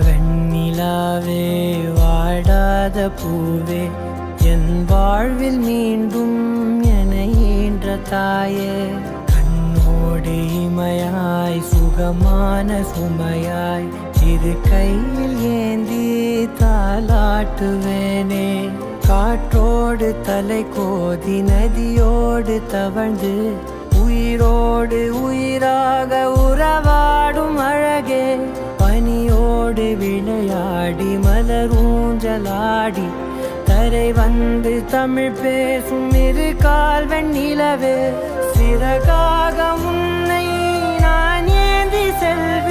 வெண்ணிலாவே வாடாத பூவே என் வாழ்வில் மீண்டும் என ஈன்ற தாயே கண்ணோடு இமையாய் சுகமான சுமையாய் இரு கையில் ஏந்தி தாலாட்டுவேனே காற்றோடு தலை கோதி நதியோடு தவழ்ந்து உயிரோடு உயிராக உறவாடும் அழகே பனியோடு விளையாடி மலரூஞ்சலாடி தரை வந்து தமிழ் பேசும் இரு கால் வெண்ணிலவே சிறகாக உன்னை நான் ஏந்தி செல்வேன்